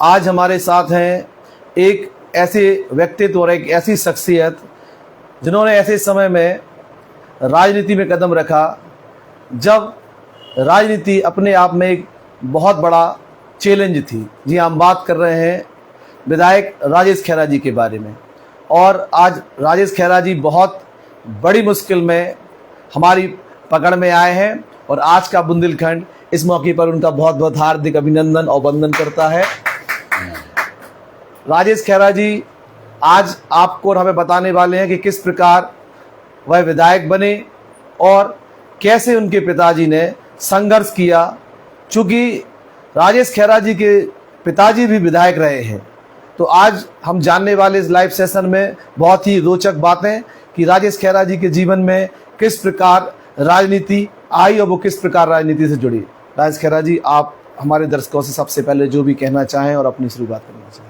आज हमारे साथ हैं एक ऐसे व्यक्तित्व और एक ऐसी शख्सियत जिन्होंने ऐसे समय में राजनीति में कदम रखा जब राजनीति अपने आप में एक बहुत बड़ा चैलेंज थी। जी, हम बात कर रहे हैं विधायक राजेश खैरा जी के बारे में। और आज राजेश खैरा जी बहुत बड़ी मुश्किल में हमारी पकड़ में आए हैं और आज का बुंदेलखंड इस मौके पर उनका बहुत बहुत हार्दिक अभिनंदन और वंदन करता है। राजेश खैरा जी आज आपको और हमें बताने वाले हैं कि किस प्रकार वह विधायक बने और कैसे उनके पिताजी ने संघर्ष किया। चूँकि राजेश खैरा जी के पिताजी भी विधायक रहे हैं, तो आज हम जानने वाले इस लाइव सेशन में बहुत ही रोचक बातें कि राजेश खैरा जी के जीवन में किस प्रकार राजनीति आई और वो किस प्रकार राजनीति से जुड़ी। राजेश खैरा जी, आप हमारे दर्शकों से सबसे पहले जो भी कहना चाहें और अपनी शुरुआत करना चाहें।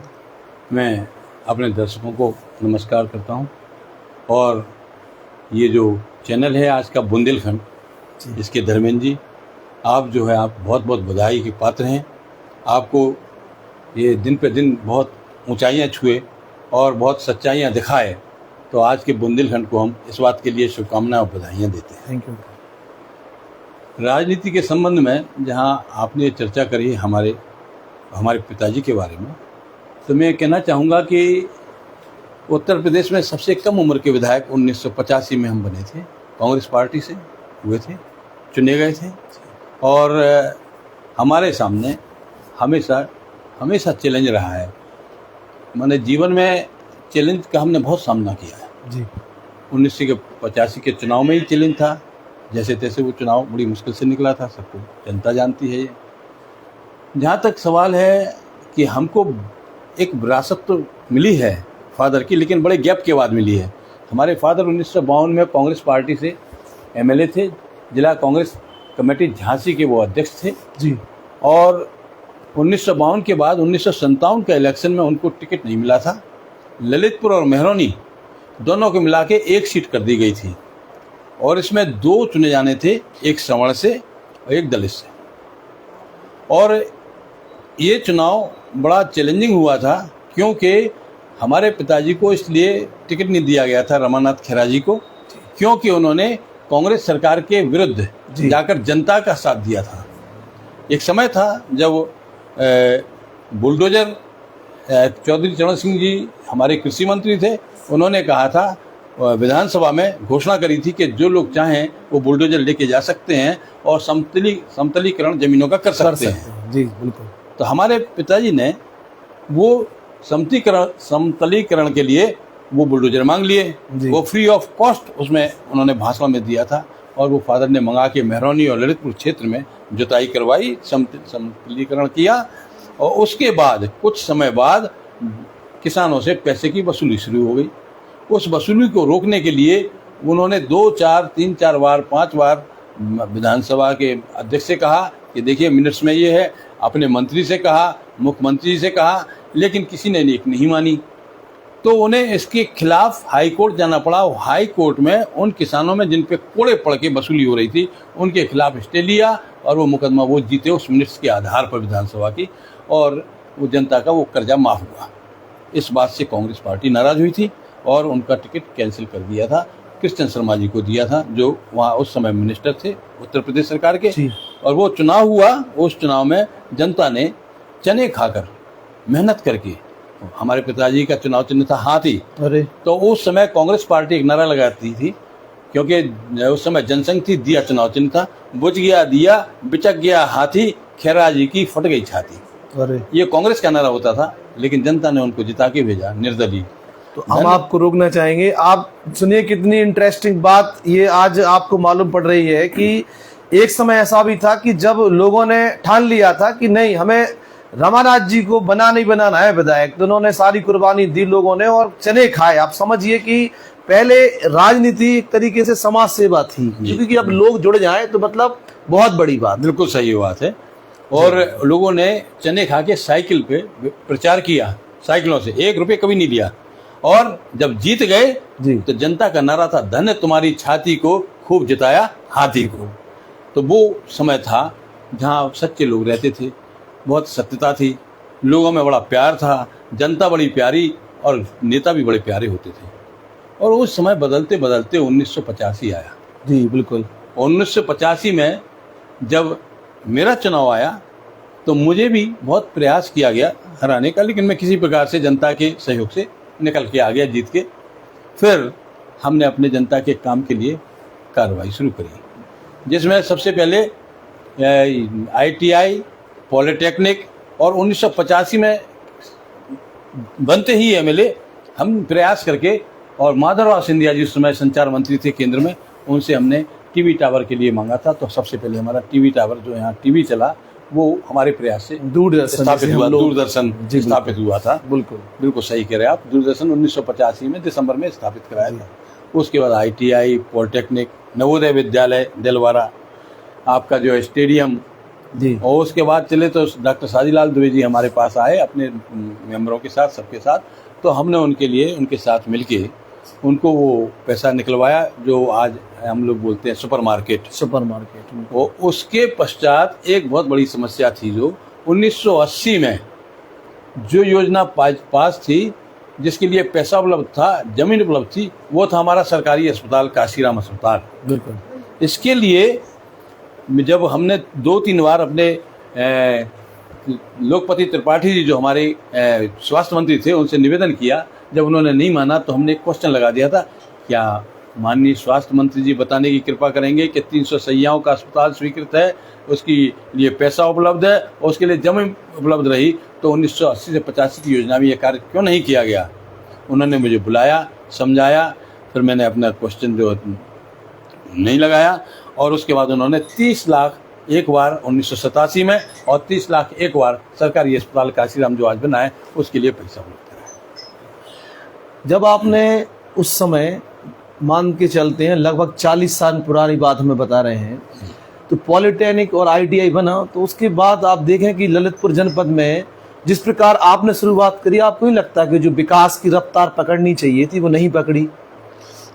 मैं अपने दर्शकों को नमस्कार करता हूं और ये जो चैनल है आज का बुंदेलखंड, इसके धर्मेंद्र जी, आप जो है आप बहुत बहुत बधाई के पात्र हैं। आपको ये दिन पे दिन बहुत ऊंचाइयां छुए और बहुत सच्चाइयां दिखाए, तो आज के बुंदेलखंड को हम इस बात के लिए शुभकामनाएं और बधाइयाँ देते हैं। Thank you. राजनीति के संबंध में जहां आपने चर्चा करी हमारे पिताजी के बारे में, तो मैं कहना चाहूँगा कि उत्तर प्रदेश में सबसे कम उम्र के विधायक 1985 में हम बने थे। कांग्रेस पार्टी से हुए थे, चुने गए थे और हमारे सामने हमेशा चैलेंज रहा है। मैंने जीवन में चैलेंज का हमने बहुत सामना किया है जी। 1985 के चुनाव में ही चैलेंज था, जैसे तैसे वो चुनाव बड़ी मुश्किल से निकला था, सबको जनता जानती है। जहाँ तक सवाल है कि हमको एक विरासत तो मिली है फादर की, लेकिन बड़े गैप के बाद मिली है। हमारे फादर 1952 में कांग्रेस पार्टी से एमएलए थे, जिला कांग्रेस कमेटी झांसी के वो अध्यक्ष थे जी। और 1952 के बाद 1957 के इलेक्शन में उनको टिकट नहीं मिला था। ललितपुर और मेहरौनी दोनों को मिला के एक सीट कर दी गई थी और इसमें दो चुने जाने थे, एक सवर्ण से और एक दलित से। और ये चुनाव बड़ा चैलेंजिंग हुआ था क्योंकि हमारे पिताजी को इसलिए टिकट नहीं दिया गया था, रमानाथ खैरा जी को, क्योंकि उन्होंने कांग्रेस सरकार के विरुद्ध जाकर जनता का साथ दिया था। एक समय था जब बुलडोजर चौधरी चरण सिंह जी हमारे कृषि मंत्री थे, उन्होंने कहा था, विधानसभा में घोषणा करी थी कि जो लोग चाहें वो बुलडोजर लेके जा सकते हैं और समतलीकरण जमीनों का कर सकते हैं जी। बिल्कुल। तो हमारे पिताजी ने वो समतलीकरण के लिए वो बुलडोजर मांग लिए। वो फ्री ऑफ कॉस्ट उसमें उन्होंने भाषण में दिया था और वो फादर ने मंगा के मेहरौनी और ललितपुर क्षेत्र में जुताई करवाई, समतलीकरण किया। और उसके बाद कुछ समय बाद किसानों से पैसे की वसूली शुरू हो गई। उस वसूली को रोकने के लिए उन्होंने 2, 4, 3, 4 बार 5 बार विधानसभा के अध्यक्ष से कहा कि देखिए मिनट्स में ये है, अपने मंत्री से कहा, मुख्यमंत्री से कहा, लेकिन किसी ने एक नहीं मानी। तो उन्हें इसके खिलाफ हाई कोर्ट जाना पड़ा। हाई कोर्ट में उन किसानों में जिन पे कोड़े पड़ के वसूली हो रही थी, उनके खिलाफ स्टे लिया और वो मुकदमा वो जीते उस मिनट्स के आधार पर विधानसभा की, और वो जनता का वो कर्जा माफ हुआ। इस बात से कांग्रेस पार्टी नाराज हुई थी और उनका टिकट कैंसिल कर दिया था, कृष्ण शर्मा जी को दिया था, जो वहाँ उस समय मिनिस्टर थे उत्तर प्रदेश सरकार के। और वो चुनाव हुआ, उस चुनाव में जनता ने चने खाकर मेहनत करके, हमारे पिताजी का चुनाव चिन्ह था हाथी। अरे तो उस समय कांग्रेस पार्टी एक नारा लगाती थी, क्योंकि उस समय जनसंघ थी, दिया चुनाव चिन्ह था, बुझ गया दिया बिचक गया हाथी, खैरा जी की फट गई छाती। अरे ये कांग्रेस का नारा होता था, लेकिन जनता ने उनको जिता के भेजा निर्दलीय। तो हम आपको रोकना चाहेंगे। आप सुनिए कितनी इंटरेस्टिंग बात ये आज आपको मालूम पड़ रही है कि एक समय ऐसा भी था कि जब लोगों ने ठान लिया था कि नहीं, हमें रमानाथ जी को नहीं बनाना है विधायक, तो उन्होंने सारी कुर्बानी दी लोगों ने और चने खाए। आप समझिए कि पहले राजनीति एक तरीके से समाज सेवा थी, क्योंकि अब लोग जुड़ जाएं तो मतलब बहुत बड़ी बात। बिल्कुल सही बात है। और लोगों ने चने खा के साइकिल पे प्रचार किया, साइकिलों से 1 रुपये कभी नहीं लिया। और जब जीत गए तो जनता का नारा था, धन्य तुम्हारी छाती को खूब जिताया हाथी को। तो वो समय था जहाँ सच्चे लोग रहते थे, बहुत सत्यता थी, लोगों में बड़ा प्यार था, जनता बड़ी प्यारी और नेता भी बड़े प्यारे होते थे। और उस समय बदलते बदलते 1985 आया। जी बिल्कुल। 1985 में जब मेरा चुनाव आया तो मुझे भी बहुत प्रयास किया गया हराने का, लेकिन मैं किसी प्रकार से जनता के सहयोग से निकल के आ गया जीत के। फिर हमने अपने जनता के काम के लिए कार्रवाई शुरू करी, जिसमें सबसे पहले ITI, पॉलिटेक्निक, और 1985 में बनते ही MLA हम प्रयास करके, और माधवराव सिंधिया जी उस समय संचार मंत्री थे केंद्र में, उनसे हमने टीवी टावर के लिए मांगा था। तो सबसे पहले हमारा टीवी टावर जो यहाँ टीवी चला वो हमारे प्रयास से दूरदर्शन स्थापित हुआ। दूरदर्शन स्थापित हुआ था। बिल्कुल बिल्कुल सही कह रहे हैं आप। दूरदर्शन 1985 में दिसंबर में स्थापित कराया था। उसके बाद ITI, पॉलिटेक्निक, नवोदय विद्यालय दिलवारा, आपका जो है स्टेडियम जी। और उसके बाद चले तो डॉक्टर शादीलाल दुबे जी हमारे पास आए अपने मेंबरों के साथ, सबके साथ। तो हमने उनके लिए उनके साथ मिलके उनको वो पैसा निकलवाया जो आज हम लोग बोलते हैं सुपर मार्केट। वो उसके पश्चात एक बहुत बड़ी समस्या थी जो 1980 में जो योजना पास थी, जिसके लिए पैसा उपलब्ध था, जमीन उपलब्ध थी, वो था हमारा सरकारी अस्पताल काशीराम अस्पताल। बिल्कुल। इसके लिए जब हमने 2-3 बार अपने लोकपति त्रिपाठी जी जो हमारे स्वास्थ्य मंत्री थे उनसे निवेदन किया, जब उन्होंने नहीं माना तो हमने एक क्वेश्चन लगा दिया था, क्या माननीय स्वास्थ्य मंत्री जी बताने की कृपा करेंगे कि 300 शैय्याओं का अस्पताल स्वीकृत है, उसकी लिए पैसा उपलब्ध है और उसके लिए जमीन उपलब्ध रही, तो 1980 से 85 की योजना में ये कार्य क्यों नहीं किया गया। उन्होंने मुझे बुलाया, समझाया, फिर मैंने अपना क्वेश्चन जो नहीं लगाया, और उसके बाद उन्होंने 30 लाख एक बार 1987 में और 30 लाख एक बार सरकारी अस्पताल काशीराम जो आज बना है उसके लिए पैसा उपलब्ध कराया। जब आपने उस समय मान के चलते हैं लगभग 40 साल पुरानी बात हमें बता रहे हैं, तो पॉलिटेक्निक और ITI बना, तो उसके बाद आप देखें कि ललितपुर जनपद में जिस प्रकार आपने शुरुआत करी, आपको नहीं लगता कि जो विकास की रफ्तार पकड़नी चाहिए थी वो नहीं पकड़ी?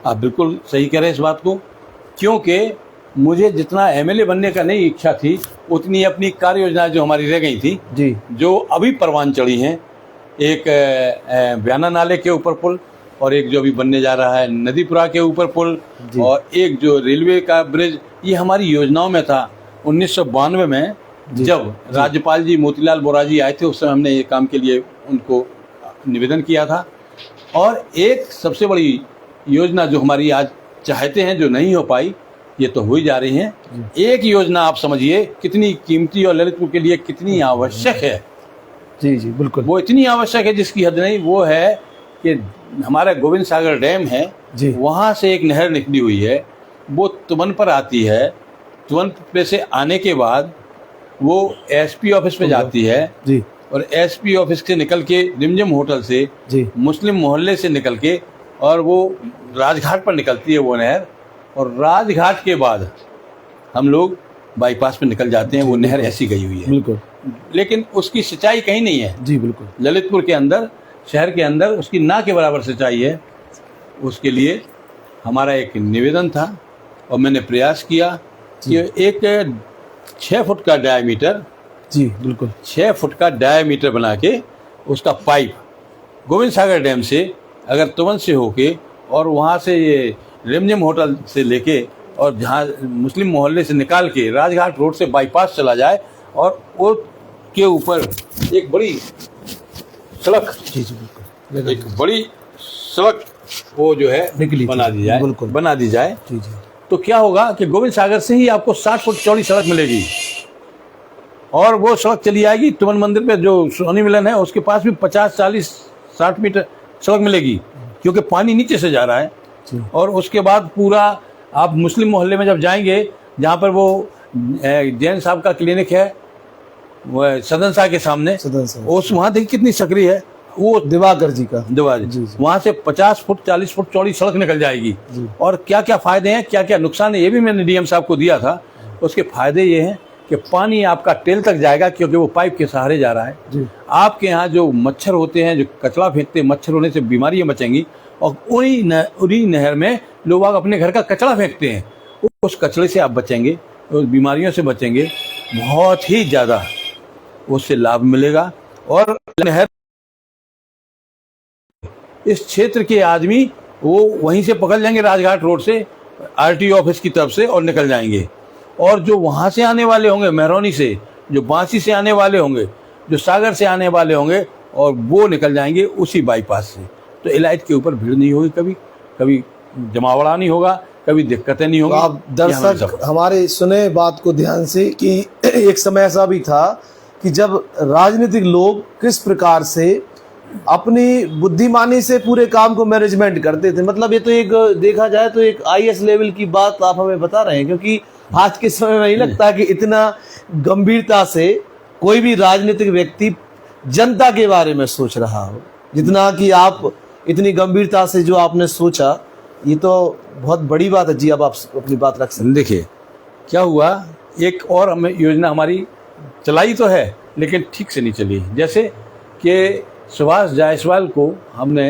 आप बिल्कुल सही कह रहे हैं इस बात को, क्योंकि मुझे जितना MLA बनने का नहीं इच्छा थी, उतनी अपनी कार्य योजना जो हमारी रह गई थी जी, जो अभी परवान चढ़ी हैं। एक ब्याना नाले के ऊपर पुल, और एक जो अभी बनने जा रहा है नदीपुरा के ऊपर पुल, और एक जो रेलवे का ब्रिज, ये हमारी योजनाओं में था। 1992 में जब राज्यपाल जी मोतीलाल वोरा जी आए थे, उस समय हमने ये काम के लिए उनको निवेदन किया था। और एक सबसे बड़ी योजना जो हमारी आज चाहते हैं जो नहीं हो पाई, ये तो हो ही जा रही हैं। एक योजना आप समझिए कितनी कीमती और ललितपुर के लिए कितनी आवश्यक है। जी जी बिल्कुल। वो इतनी आवश्यक है जिसकी हद नहीं। वो है कि हमारा गोविंद सागर डैम है, वहाँ से एक नहर निकली हुई है, वो तुमन पर आती है। तुमन पे से आने के बाद वो SP ऑफिस पे जाती है जी, और SP ऑफिस से निकल के रिमझिम होटल से जी, मुस्लिम मोहल्ले से निकल के और वो राजघाट पर निकलती है वो नहर, और राजघाट के बाद हम लोग बाईपास पे निकल जाते हैं। वो नहर ऐसी गई हुई है बिल्कुल, लेकिन उसकी सिंचाई कहीं नहीं है। जी बिल्कुल। ललितपुर के अंदर, शहर के अंदर उसकी ना के बराबर सिंचाई है। उसके लिए हमारा एक निवेदन था और मैंने प्रयास किया कि एक 6 फुट का डायमीटर, जी बिल्कुल, 6 फुट का डायमीटर बना के उसका पाइप गोविंद सागर डैम से अगर तुमन से होके और वहाँ से ये रिमझिम होटल से लेके और जहाँ मुस्लिम मोहल्ले से निकाल के राजघाट रोड से बाईपास चला जाए, और वो के ऊपर एक बड़ी सड़क, जी जी बिल्कुल, एक बड़ी सड़क वो जो है बना दी जाए, बिल्कुल बना दी जाए। जी जी, तो क्या होगा कि गोविंद सागर से ही आपको 60 फुट चौड़ी सड़क मिलेगी, और वो सड़क चली आएगी तुमन मंदिर पे जो सोनी मिलन है उसके पास भी 50, 40, 60 मीटर सड़क मिलेगी, क्योंकि पानी नीचे से जा रहा है। और उसके बाद पूरा आप मुस्लिम मोहल्ले में जब जाएंगे, जहाँ पर वो जैन साहब का क्लिनिक है, वो सदन साह के सामने, उस वहाँ देखिए कितनी सकरी है, वो दिवाकर जी का वहाँ से 50 फुट 40 फुट चौड़ी सड़क निकल जाएगी। और क्या क्या फायदे हैं, क्या क्या नुकसान है, ये भी मैंने DM साहब को दिया था। उसके फायदे ये हैं कि पानी आपका टेल तक जाएगा, क्योंकि वो पाइप के सहारे जा रहा है। आपके यहाँ जो मच्छर होते हैं, जो कचरा फेंकते हैं, मच्छर होने से बीमारियां बचेंगी। और उन्हीं नहर में लोग अपने घर का कचरा फेंकते हैं, उस कचरे से आप बचेंगे, उस बीमारियों से बचेंगे। बहुत ही ज़्यादा उससे लाभ मिलेगा। और नहर इस क्षेत्र के आदमी वो वहीं से पकड़ लेंगे राजघाट रोड से, आरटीओ ऑफिस की तरफ से, और निकल जाएंगे। और जो वहाँ से आने वाले होंगे महरौनी से, जो बांसी से आने वाले होंगे, जो सागर से आने वाले होंगे, और वो निकल जाएंगे उसी बाईपास से। तो एलाइट के ऊपर भीड़ नहीं होगी, कभी जमावड़ा नहीं होगा, कभी दिक्कतें नहीं होंगी। तो आप दर्शक हमारे सुने बात को ध्यान से कि एक समय ऐसा भी था कि जब राजनीतिक लोग किस प्रकार से अपनी बुद्धिमानी से पूरे काम को मैनेजमेंट करते थे। मतलब ये तो एक देखा जाए तो एक आईएएस लेवल की बात आप हमें बता रहे हैं, क्योंकि आज के समय में नहीं लगता कि इतना गंभीरता से कोई भी राजनीतिक व्यक्ति जनता के बारे में सोच रहा हो, जितना कि आप इतनी गंभीरता से जो आपने सोचा, ये तो बहुत बड़ी बात है जी। अब आप अपनी बात रख सकते हैं। देखिए क्या हुआ, एक और हमें योजना हमारी चलाई तो है लेकिन ठीक से नहीं चली। जैसे कि सुभाष जायसवाल को हमने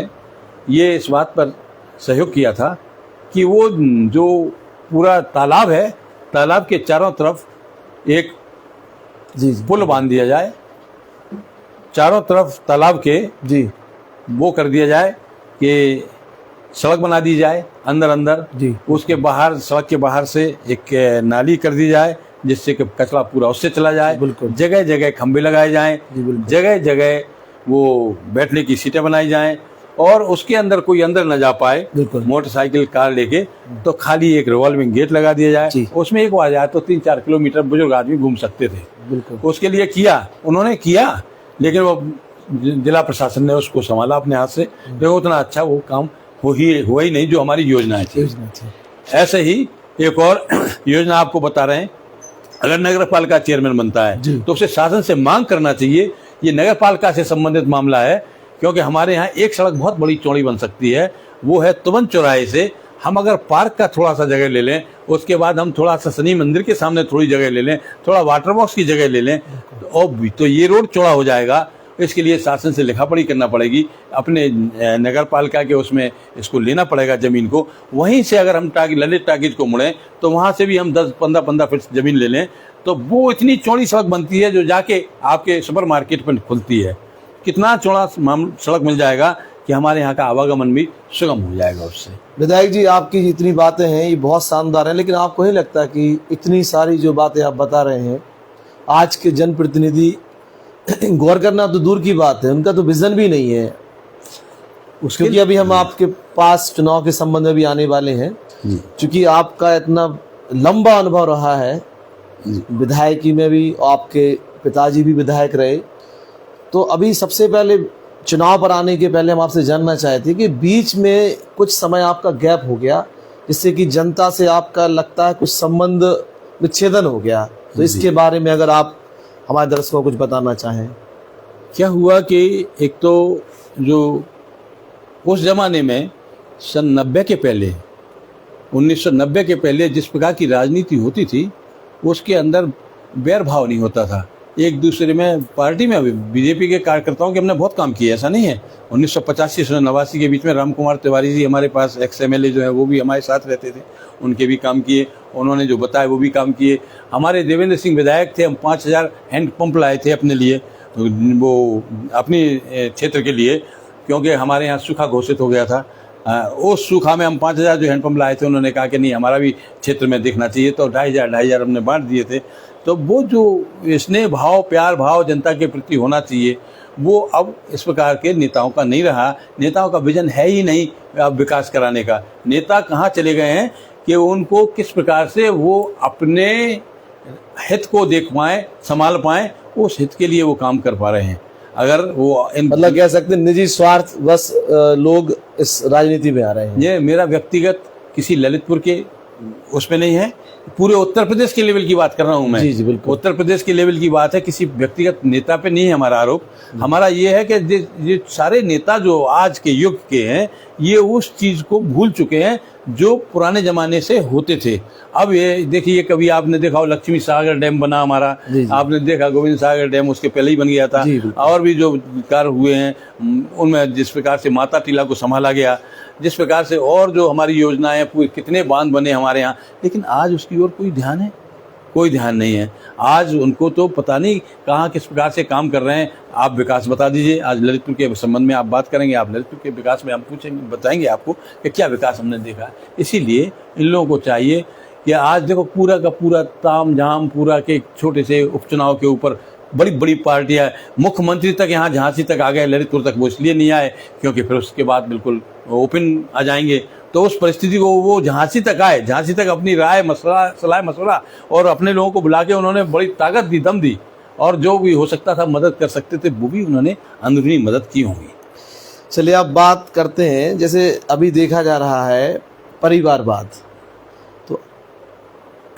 ये इस बात पर सहयोग किया था कि वो जो पूरा तालाब है, तालाब के चारों तरफ एक पुल बांध दिया जाए, चारों तरफ तालाब के जी वो कर दिया जाए कि सड़क बना दी जाए अंदर अंदर जी। उसके बाहर, सड़क के बाहर से एक नाली कर दी जाए जिससे कि कचरा पूरा उससे चला जाए। बिल्कुल। जगह जगह खंभे लगाए जाएं, जगह जगह वो बैठने की सीटें बनाई जाएं, और उसके अंदर कोई अंदर न जा पाए मोटरसाइकिल कार लेके, तो खाली एक रिवॉल्विंग गेट लगा दिया जाए। उसमें एक बार जाए तो 3-4 किलोमीटर बुजुर्ग आदमी घूम सकते थे। उसके लिए किया, उन्होंने किया, लेकिन वो जिला प्रशासन ने उसको संभाला अपने हाथ से, लेकिन उतना अच्छा वो काम हुआ ही नहीं जो हमारी योजनाएं थी। ऐसे ही एक और योजना आपको बता रहे हैं, अगर नगर पालिका चेयरमैन बनता है तो उसे शासन से मांग करना चाहिए। ये नगर पालिका से संबंधित मामला है, क्योंकि हमारे यहाँ एक सड़क बहुत बड़ी चौड़ी बन सकती है, वो है तुवन चौराहे से। हम अगर पार्क का थोड़ा सा जगह ले लें, उसके बाद हम थोड़ा सा शनि मंदिर के सामने थोड़ी जगह ले लें, थोड़ा वाटर बॉक्स की जगह ले लें, तो ये रोड चौड़ा हो जाएगा। इसके लिए शासन से लिखापढ़ी करना पड़ेगी, अपने नगर पालिका के उसमें इसको लेना पड़ेगा ज़मीन को। वहीं से अगर हम ललित टाकीज को मुड़ें तो वहाँ से भी हम 10-15 फीट ज़मीन ले लें, तो वो इतनी चौड़ी सड़क बनती है जो जाके आपके सुपर मार्केट पर खुलती है। कितना चौड़ा सड़क मिल जाएगा कि हमारे यहाँ का आवागमन भी सुगम हो जाएगा उससे। विधायक जी, आपकी जितनी बातें हैं ये बहुत शानदार हैं, लेकिन आपको नहीं लगता कि इतनी सारी जो बातें आप बता रहे हैं, आज के जनप्रतिनिधि गौर करना तो दूर की बात है, उनका तो विजन भी नहीं है उसके। क्योंकि अभी हम आपके पास चुनाव के संबंध में भी आने वाले हैं, क्योंकि आपका इतना लंबा अनुभव रहा है विधायकी में भी, आपके पिताजी भी विधायक रहे। तो अभी सबसे पहले चुनाव पर आने के पहले हम आपसे जानना चाहते हैं कि बीच में कुछ समय आपका गैप हो गया, जिससे कि जनता से आपका लगता है कुछ संबंध विच्छेदन हो गया। तो इसके बारे में अगर आप हमारे दर्शकों को कुछ बताना चाहें। क्या हुआ कि एक तो जो उस जमाने में सन 90 के पहले, 1990 के पहले जिस प्रकार की राजनीति होती थी, उसके अंदर बैर भाव नहीं होता था एक दूसरे में। पार्टी में बीजेपी के कार्यकर्ताओं के हमने बहुत काम किया, ऐसा नहीं है। 1985 से 89 के बीच में राम कुमार तिवारी जी हमारे पास XMLA जो है वो भी हमारे साथ रहते थे, उनके भी काम किए, उन्होंने जो बताया वो भी काम किए। हमारे देवेंद्र सिंह विधायक थे, हम 5000 हैंड पंप लाए थे अपने लिए, वो अपने क्षेत्र के लिए, क्योंकि हमारे यहाँ सूखा घोषित हो गया था। उस सूखा में हम 5000 जो हैंडपम्प लाए थे, उन्होंने कहा कि नहीं हमारा भी क्षेत्र में दिखना चाहिए, तो 2500 हमने बांट दिए थे। तो वो जो स्नेह भाव, प्यार भाव जनता के प्रति होना चाहिए, वो अब इस प्रकार के नेताओं का नहीं रहा। नेताओं का विजन है ही नहीं अब विकास कराने का। नेता कहाँ चले गए हैं कि उनको किस प्रकार से वो अपने हित को देख पाएं, संभाल पाएं, उस हित के लिए वो काम कर पा रहे हैं। अगर वो मतलब कह सकते हैं निजी स्वार्थ बस लोग इस राजनीति में आ रहे हैं। ये मेरा व्यक्तिगत किसी ललितपुर के उसमें नहीं है, पूरे उत्तर प्रदेश के लेवल की बात कर रहा हूं मैं। जी बिल्कुल, उत्तर प्रदेश के लेवल की बात है, किसी व्यक्तिगत नेता पे नहीं है हमारा आरोप। हमारा ये है कि ये सारे नेता जो आज के युग के हैं, ये उस चीज को भूल चुके हैं जो पुराने जमाने से होते थे। अब ये देखिए, कभी आपने देखा हो लक्ष्मी सागर डैम बना हमारा, आपने देखा गोविंद सागर डैम उसके पहले ही बन गया था, और भी जो कार्य हुए हैं उनमें जिस प्रकार से माता टीला को संभाला गया, जिस प्रकार से और जो हमारी योजनाएं पूरी, कितने बांध बने हमारे यहाँ, लेकिन आज उसकी ओर कोई ध्यान है? कोई ध्यान नहीं है। आज उनको तो पता नहीं कहाँ किस प्रकार से काम कर रहे हैं। आप विकास बता दीजिए, आज ललितपुर के संबंध में आप बात करेंगे, आप ललितपुर के विकास में हम पूछेंगे, बताएंगे आपको कि क्या विकास हमने देखा। इसीलिए इन लोगों को चाहिए कि आज देखो पूरा का पूरा ताम झाम पूरा के छोटे से उपचुनाव के ऊपर बड़ी बड़ी पार्टियां, मुख्यमंत्री तक यहाँ झांसी तक आ गए, ललितपुर तक वो इसलिए नहीं आए क्योंकि फिर उसके बाद बिल्कुल ओपन आ जाएंगे। तो उस परिस्थिति को वो झांसी तक आए, झांसी तक अपनी राय मसला सलाह मशवरा और अपने लोगों को बुला के उन्होंने बड़ी ताकत दी, दम दी, और जो भी हो सकता था मदद कर सकते थे वो भी उन्होंने अंदरूनी मदद की होंगी। चलिए आप बात करते हैं, जैसे अभी देखा जा रहा है परिवारवाद, तो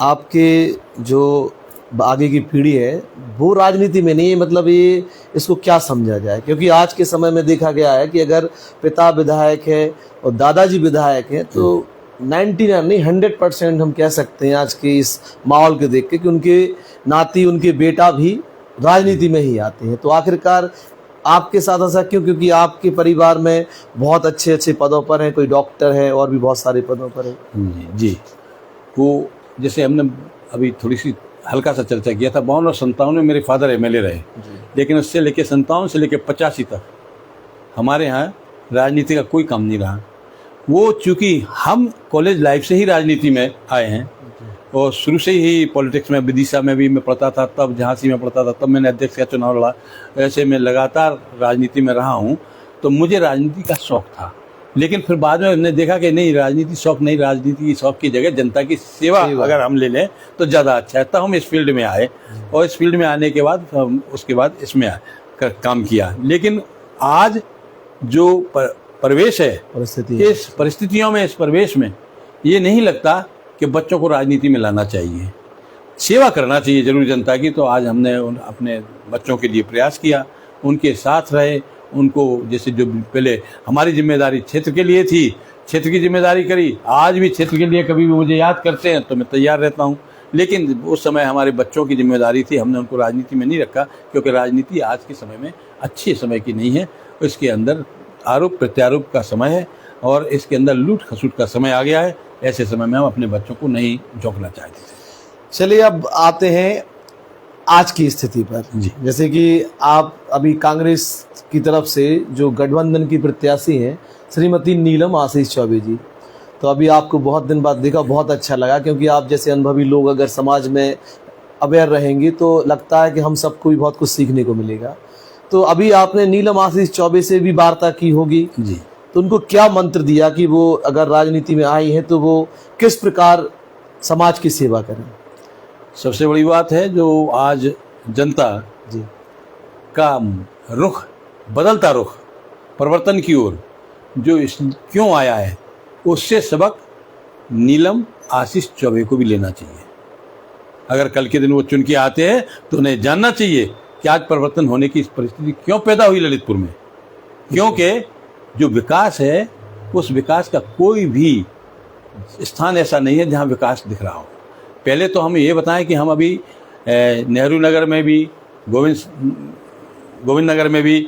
आपके जो आगे की पीढ़ी है वो राजनीति में नहीं है, मतलब ये इसको क्या समझा जाए? क्योंकि आज के समय में देखा गया है कि अगर पिता विधायक है और दादाजी विधायक हैं तो 99 नहीं 100% हम कह सकते हैं आज के इस माहौल के देख के कि उनके नाती उनके बेटा भी राजनीति में ही आते हैं। तो आखिरकार आपके साथ ऐसा क्यों? क्योंकि आपके परिवार में बहुत अच्छे अच्छे पदों पर हैं, कोई डॉक्टर है और भी बहुत सारे पदों पर है। जी, वो जैसे हमने अभी थोड़ी सी हल्का सा चर्चा किया था, 52 और 57 में मेरे फादर एमएलए रहे, लेकिन उससे लेके 57 से लेके 85 तक हमारे यहाँ राजनीति का कोई काम नहीं रहा। वो चूँकि हम कॉलेज लाइफ से ही राजनीति में आए हैं और शुरू से ही पॉलिटिक्स में, विदिशा में भी मैं पढ़ता था, तब झांसी में पढ़ता था, तब मैंने अध्यक्ष का चुनाव लड़ा, ऐसे मैं लगातार राजनीति में रहा हूँ। तो मुझे राजनीति का शौक़ था, लेकिन फिर बाद में हमने देखा कि नहीं, राजनीति शौक़ नहीं, राजनीति की शौक़ की जगह जनता की सेवा अगर हम ले लें तो ज़्यादा अच्छा है। तब हम इस फील्ड में आए और इस फील्ड में आने के बाद उसके बाद इसमें काम किया। लेकिन आज जो परिवेश है, इस परिस्थितियों में, इस परिवेश में ये नहीं लगता कि बच्चों को राजनीति में लाना चाहिए, सेवा करना चाहिए जरूर जनता की। तो आज हमने अपने बच्चों के लिए प्रयास किया, उनके साथ रहे, उनको जैसे जो पहले हमारी जिम्मेदारी क्षेत्र के लिए थी, क्षेत्र की जिम्मेदारी करी, आज भी क्षेत्र के लिए कभी भी मुझे याद करते हैं तो मैं तैयार रहता हूँ। लेकिन उस समय हमारे बच्चों की जिम्मेदारी थी, हमने उनको राजनीति में नहीं रखा, क्योंकि राजनीति आज के समय में अच्छे समय की नहीं है। इसके अंदर आरोप प्रत्यारोप का समय है और इसके अंदर लूट खसूट का समय आ गया है। ऐसे समय में हम अपने बच्चों को नहीं झोंकना चाहते थे। चलिए अब आते हैं आज की स्थिति पर। जैसे कि आप अभी कांग्रेस की तरफ से जो गठबंधन की प्रत्याशी हैं श्रीमती नीलम आशीष चौबे जी, तो अभी आपको बहुत दिन बाद देखा, बहुत अच्छा लगा, क्योंकि आप जैसे अनुभवी लोग अगर समाज में अवेयर रहेंगे तो लगता है कि हम सबको भी बहुत कुछ सीखने को मिलेगा। तो अभी आपने नीलम आशीष चौबे से भी वार्ता की होगी जी, तो उनको क्या मंत्र दिया कि वो अगर राजनीति में आई हैं तो वो किस प्रकार समाज की सेवा करें? सबसे बड़ी बात है जो आज जनता जी का रुख, बदलता रुख परिवर्तन की ओर जो क्यों आया है, उससे सबक नीलम आशीष चौबे को भी लेना चाहिए। अगर कल के दिन वो चुन के आते हैं तो उन्हें जानना चाहिए कि आज परिवर्तन होने की इस परिस्थिति क्यों पैदा हुई ललितपुर में। क्योंकि जो विकास है, उस विकास का कोई भी स्थान ऐसा नहीं है जहाँ विकास दिख रहा हो। पहले तो हम ये बताएं कि हम अभी नेहरू नगर में भी, गोविंद नगर में भी,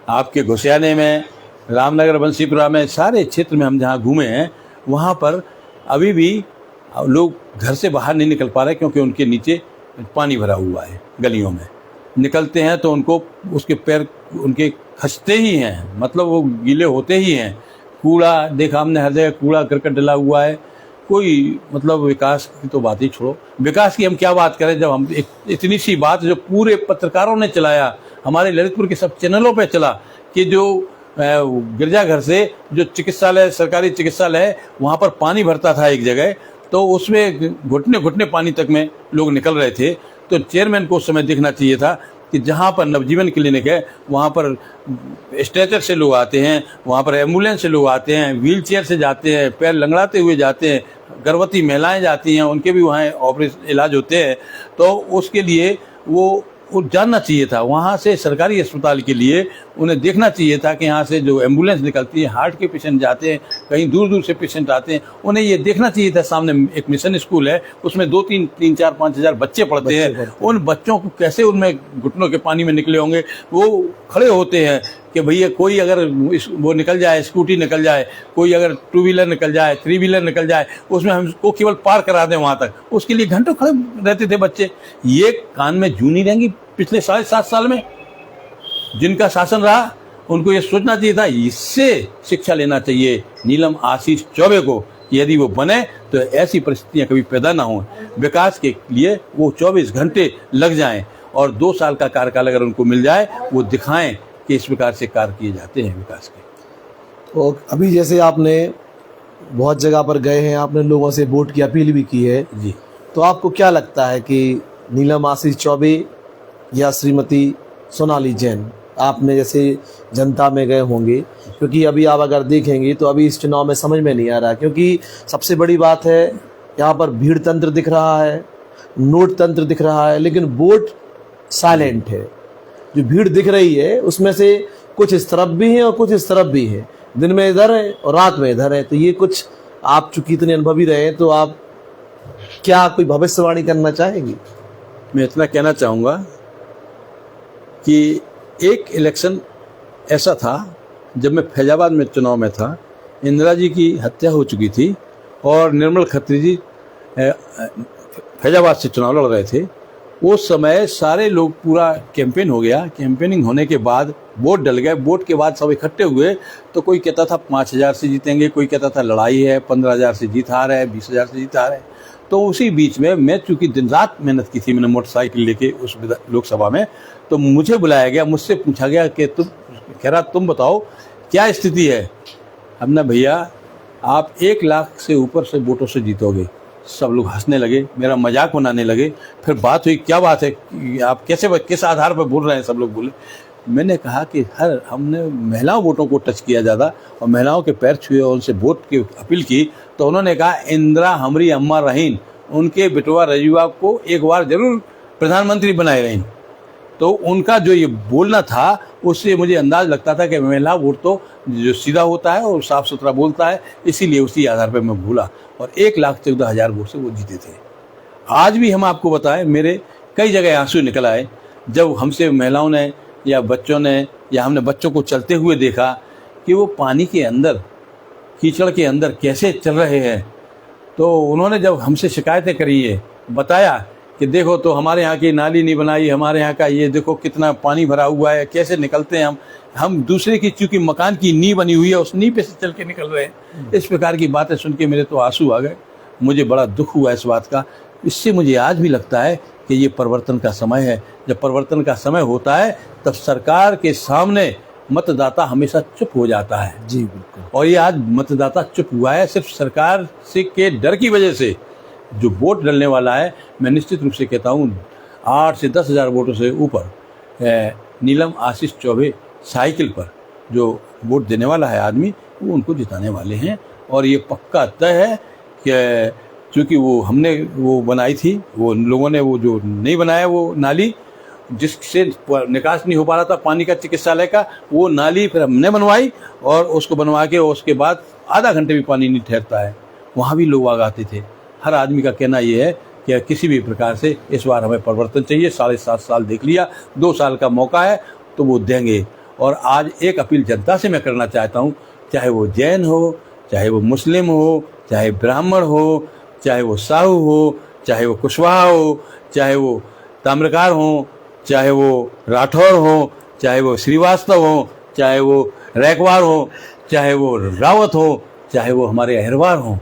आपके घुसियाने में, रामनगर, बंसीपुरा में, सारे क्षेत्र में हम जहाँ घूमे हैं वहाँ पर अभी भी लोग घर से बाहर नहीं निकल पा रहे, क्योंकि उनके नीचे पानी भरा हुआ है। गलियों में निकलते हैं तो उनको उसके पैर उनके खसते ही हैं, मतलब वो गीले होते ही हैं। कूड़ा देखा हमने, हर जगह कूड़ा करकट डला हुआ है। कोई मतलब विकास की तो बात ही छोड़ो, विकास की हम क्या बात करें जब हम इतनी सी बात जो पूरे पत्रकारों ने चलाया, हमारे ललितपुर के सब चैनलों पे चला कि जो गिरजाघर से जो चिकित्सालय, सरकारी चिकित्सालय है, वहाँ पर पानी भरता था एक जगह, तो उसमें घुटने घुटने पानी तक में लोग निकल रहे थे। तो चेयरमैन को उस समय देखना चाहिए था कि जहाँ पर नवजीवन क्लिनिक है वहाँ पर स्ट्रेचर से लोग आते हैं, वहाँ पर एम्बुलेंस से लोग आते हैं, व्हील चेयर से जाते हैं, पैर लंगड़ाते हुए जाते हैं, गर्भवती महिलाएं जाती हैं, उनके भी वहाँ ऑपरेशन इलाज होते हैं। तो उसके लिए वो वो जानना चाहिए था, वहाँ से सरकारी अस्पताल के लिए उन्हें देखना चाहिए था कि यहाँ से जो एम्बुलेंस निकलती है, हार्ट के पेशेंट जाते हैं, कहीं दूर दूर से पेशेंट आते हैं, उन्हें ये देखना चाहिए था। सामने एक मिशन स्कूल है, उसमें 2-3-4-5 हज़ार बच्चे पढ़ते हैं। उन बच्चों को कैसे उनमें घुटनों के पानी में निकले होंगे, वो खड़े होते हैं कि भैया कोई अगर वो निकल जाए, स्कूटी निकल जाए, कोई अगर 2 व्हीलर निकल जाए, 3 व्हीलर निकल जाए, उसमें हमको केवल पार करा दें वहाँ तक, उसके लिए घंटों खड़े रहते थे बच्चे। ये कान में जू नहीं रहेंगी पिछले 7.5 साल में जिनका शासन रहा, उनको ये सोचना चाहिए था, इससे शिक्षा लेना चाहिए नीलम आशीष चौबे को, यदि वो बने तो ऐसी परिस्थितियां कभी पैदा ना हों, विकास के लिए वो 24 घंटे लग जाएं और 2 साल का कार्यकाल अगर उनको मिल जाए, वो दिखाएं कि इस प्रकार से कार्य किए जाते हैं विकास के। तो अभी जैसे आपने बहुत जगह पर गए हैं, आपने लोगों से वोट की अपील भी की है जी, तो आपको क्या लगता है कि नीलम आशीष चौबे या श्रीमती सोनाली जैन, आपने जैसे जनता में गए होंगे, क्योंकि अभी आप अगर देखेंगे तो अभी इस चुनाव में समझ में नहीं आ रहा, क्योंकि सबसे बड़ी बात है यहाँ पर भीड़ तंत्र दिख रहा है, नोट तंत्र दिख रहा है, लेकिन वोट साइलेंट है। जो भीड़ दिख रही है उसमें से कुछ इस तरफ भी है और कुछ इस तरफ भी है, दिन में इधर है और रात में इधर है। तो ये कुछ, आप चूंकि इतने अनुभवी रहे हैं, तो आप क्या कोई भविष्यवाणी करना चाहेंगी? मैं इतना कहना चाहूँगा कि एक इलेक्शन ऐसा था जब मैं फैजाबाद में चुनाव में था, इंदिरा जी की हत्या हो चुकी थी और निर्मल खत्री जी फैजाबाद से चुनाव लड़ रहे थे। उस समय सारे लोग, पूरा कैंपेन हो गया, कैंपेनिंग होने के बाद वोट डल गए, वोट के बाद सब इकट्ठे हुए, तो कोई कहता था 5,000 से जीतेंगे, कोई कहता था लड़ाई है, 15,000 से जीत हार है, 20,000 से जीत हार है। तो उसी बीच में मैं चूंकि दिन रात मेहनत की थी, मैंने मोटरसाइकिल लेके उस लोकसभा में, तो मुझे बुलाया गया, मुझसे पूछा गया कि तुम बताओ क्या स्थिति है। हमने, भैया आप 1 लाख से ऊपर से वोटों से जीतोगे। सब लोग हंसने लगे, मेरा मजाक बनाने लगे। फिर बात हुई, क्या बात है, आप किस आधार पर बोल रहे हैं, सब लोग बोले। मैंने कहा कि हमने महिलाओं वोटों को टच किया ज़्यादा और महिलाओं के पैर छुए और उनसे वोट की अपील की, तो उन्होंने कहा इंदिरा हमारी अम्मा रहीन, उनके बिटवा रजुआ को एक बार जरूर प्रधानमंत्री बनाए रहीन। तो उनका जो ये बोलना था, उससे मुझे अंदाज लगता था कि महिला वोट तो जो सीधा होता है और साफ सुथरा बोलता है, इसीलिए उसी आधार पर मैं भूला और 1,14,000 वोट से वो जीते थे। आज भी हम आपको बताएं, मेरे कई जगह आंसू निकल आए जब हमसे महिलाओं ने या बच्चों ने, या हमने बच्चों को चलते हुए देखा कि वो पानी के अंदर, कीचड़ के अंदर कैसे चल रहे हैं। तो उन्होंने जब हमसे शिकायतें करी है, बताया कि देखो तो हमारे यहाँ की नाली नहीं बनाई, हमारे यहाँ का ये देखो कितना पानी भरा हुआ है, कैसे निकलते हैं हम दूसरे की, चूंकि मकान की नींव बनी हुई है, उस नींव पे से चल के निकल रहे हैं। इस प्रकार की बातें सुन के मेरे तो आंसू आ गए, मुझे बड़ा दुख हुआ इस बात का। इससे मुझे आज भी लगता है कि ये परिवर्तन का समय है। जब परिवर्तन का समय होता है तब सरकार के सामने मतदाता हमेशा चुप हो जाता है। जी बिल्कुल। और ये आज मतदाता चुप हुआ है सिर्फ सरकार से के डर की वजह से। जो वोट डलने वाला है, मैं निश्चित रूप से कहता हूँ 8 से 10,000 वोटों से ऊपर नीलम आशीष चौबे साइकिल पर जो वोट देने वाला है आदमी, वो उनको जिताने वाले हैं। और ये पक्का तय है कि चूँकि वो हमने वो बनाई थी, वो लोगों ने वो जो नहीं बनाया, वो नाली जिससे निकास नहीं हो पा रहा था पानी का चिकित्सालय का, वो नाली फिर हमने बनवाई और उसको बनवा के उसके बाद आधा घंटे भी पानी नहीं ठहरता है। वहाँ भी लोग आते थे। हर आदमी का कहना ये है कि किसी भी प्रकार से इस बार हमें परिवर्तन चाहिए। 7.5 साल देख लिया, 2 साल का मौका है तो वो देंगे। और आज एक अपील जनता से मैं करना चाहता हूँ, चाहे वो जैन हो, चाहे वो मुस्लिम हो, चाहे ब्राह्मण हो, चाहे वो साहू हो, चाहे वो कुशवाहा हो, चाहे वो ताम्रकार हो, चाहे वो राठौर हो, चाहे वो श्रीवास्तव हो, चाहे वो रैकवार हो, चाहे वो रावत हो, चाहे वो हमारे अहिरवार हो,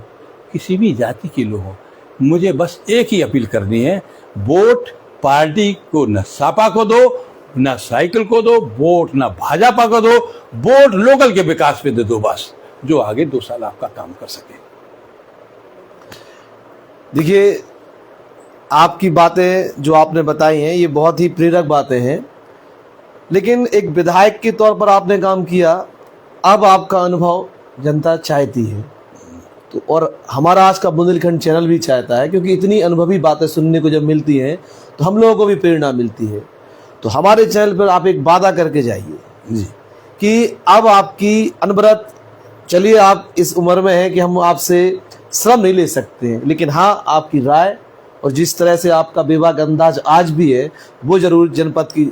किसी भी जाति के लोग हों, मुझे बस एक ही अपील करनी है, वोट पार्टी को न सापा को दो, न साइकिल को दो, वोट न भाजपा को दो, वोट लोकल के विकास पे दे दो बस, जो आगे 2 साल आपका काम कर सके। देखिए, आपकी बातें जो आपने बताई हैं ये बहुत ही प्रेरक बातें हैं, लेकिन एक विधायक के तौर पर आपने काम किया, अब आपका अनुभव जनता चाहती है। तो और हमारा आज का बुंदेलखंड चैनल भी चाहता है, क्योंकि इतनी अनुभवी बातें सुनने को जब मिलती हैं तो हम लोगों को भी प्रेरणा मिलती है। तो हमारे चैनल पर आप एक वादा करके जाइए जी कि अब आपकी अनवरत, चलिए आप इस उम्र में हैं कि हम आपसे श्रम नहीं ले सकते हैं, लेकिन हाँ आपकी राय और जिस तरह से आपका बेबाक अंदाज आज भी है, वो जरूर जनपद की,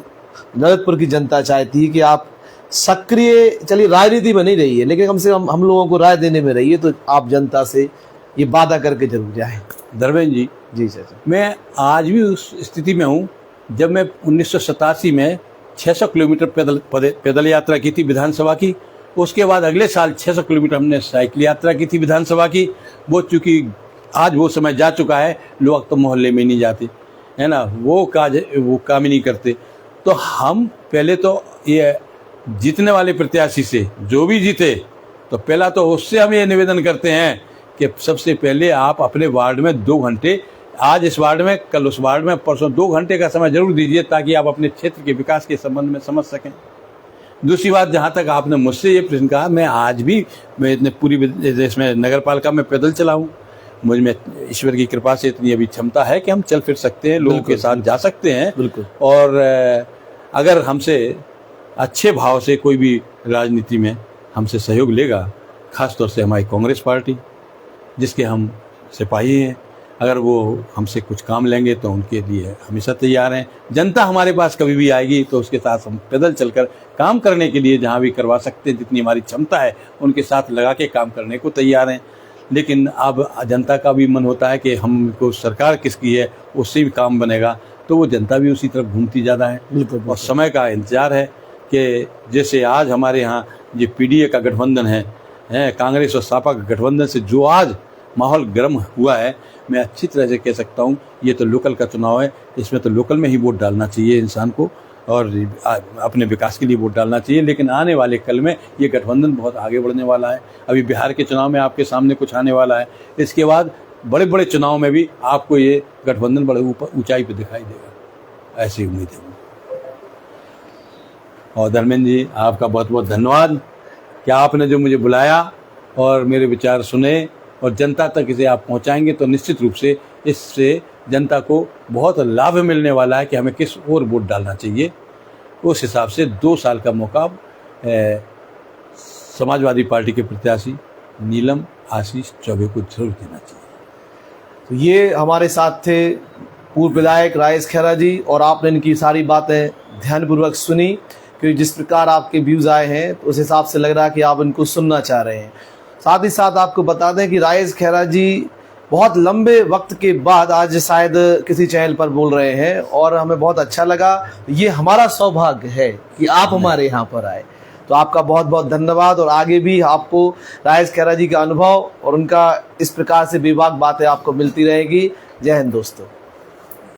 ललितपुर की जनता चाहती है कि आप सक्रिय, चलिए राजनीति में नहीं रहिए, लेकिन कम से कम हम लोगों को राय देने में रहिए। तो आप जनता से ये वादा करके जरूर जाएं। धर्मेंद्र जी, जी चाचा। मैं आज भी उस स्थिति में हूँ जब मैं 1987 में 600 किलोमीटर पैदल यात्रा की थी विधानसभा की। उसके बाद अगले साल 600 किलोमीटर हमने साइकिल यात्रा की थी विधानसभा की। वो चूँकि आज वो समय जा चुका है, लोग तो मोहल्ले में नहीं जाते, है ना, वो काम ही नहीं करते। तो हम पहले तो ये जीतने वाले प्रत्याशी से, जो भी जीते, तो पहला तो उससे हम ये निवेदन करते हैं कि सबसे पहले आप अपने वार्ड में 2 घंटे, आज इस वार्ड में, कल उस वार्ड में, परसों 2 घंटे का समय जरूर दीजिए, ताकि आप अपने क्षेत्र के विकास के संबंध में समझ सकें। दूसरी बात, जहाँ तक आपने मुझसे ये प्रश्न कहा, मैं आज भी, मैं इतने पूरी देश में नगर पालिका में पैदल चला हूँ। मुझ में ईश्वर की कृपा से इतनी अभी क्षमता है कि हम चल फिर सकते हैं, लोगों के साथ जा सकते हैं। बिल्कुल। और अगर हमसे अच्छे भाव से कोई भी राजनीति में हमसे सहयोग लेगा, खासतौर से हमारी कांग्रेस पार्टी, जिसके हम सिपाही हैं, अगर वो हमसे कुछ काम लेंगे तो उनके लिए हमेशा तैयार हैं। जनता हमारे पास कभी भी आएगी तो उसके साथ हम पैदल चलकर काम करने के लिए जहाँ भी करवा सकते हैं, जितनी हमारी क्षमता है उनके साथ लगा के काम करने को तैयार हैं। लेकिन अब जनता का भी मन होता है कि हमको सरकार किसकी है, उससे भी काम बनेगा, तो वो जनता भी उसी तरफ घूमती ज़्यादा है। बिल्कुल। और समय का इंतजार है कि जैसे आज हमारे यहाँ ये पीडीए का गठबंधन है, कांग्रेस और सपा का गठबंधन से जो आज माहौल गर्म हुआ है, मैं अच्छी तरह से कह सकता हूँ, ये तो लोकल का चुनाव है, इसमें तो लोकल में ही वोट डालना चाहिए इंसान को और अपने विकास के लिए वोट डालना चाहिए। लेकिन आने वाले कल में ये गठबंधन बहुत आगे बढ़ने वाला है। अभी बिहार के चुनाव में आपके सामने कुछ आने वाला है, इसके बाद बड़े बड़े चुनाव में भी आपको ये गठबंधन बड़े ऊंचाई पर दिखाई देगा, ऐसी उम्मीद है। और धर्मेंद्र जी, आपका बहुत बहुत धन्यवाद कि आपने जो मुझे बुलाया और मेरे विचार सुने और जनता तक इसे आप पहुंचाएंगे, तो निश्चित रूप से इससे जनता को बहुत लाभ मिलने वाला है कि हमें किस ओर वोट डालना चाहिए। उस हिसाब से 2 साल का मौका समाजवादी पार्टी के प्रत्याशी नीलम आशीष चौबे को जरूर देना चाहिए। तो ये हमारे साथ थे पूर्व विधायक राजेश खैरा जी, और आपने इनकी सारी बातें ध्यानपूर्वक सुनी, क्योंकि जिस प्रकार आपके व्यूज़ आए हैं तो उस हिसाब से लग रहा है कि आप इनको सुनना चाह रहे हैं। साथ ही साथ आपको बता दें कि राजेश खैरा जी बहुत लंबे वक्त के बाद आज शायद किसी चैनल पर बोल रहे हैं, और हमें बहुत अच्छा लगा। ये हमारा सौभाग्य है कि आप हमारे यहाँ पर आए। तो आपका बहुत बहुत धन्यवाद, और आगे भी आपको राजेश खैरा जी का अनुभव और उनका इस प्रकार से बेबाक बातें आपको मिलती रहेगी। जय हिंद दोस्तों।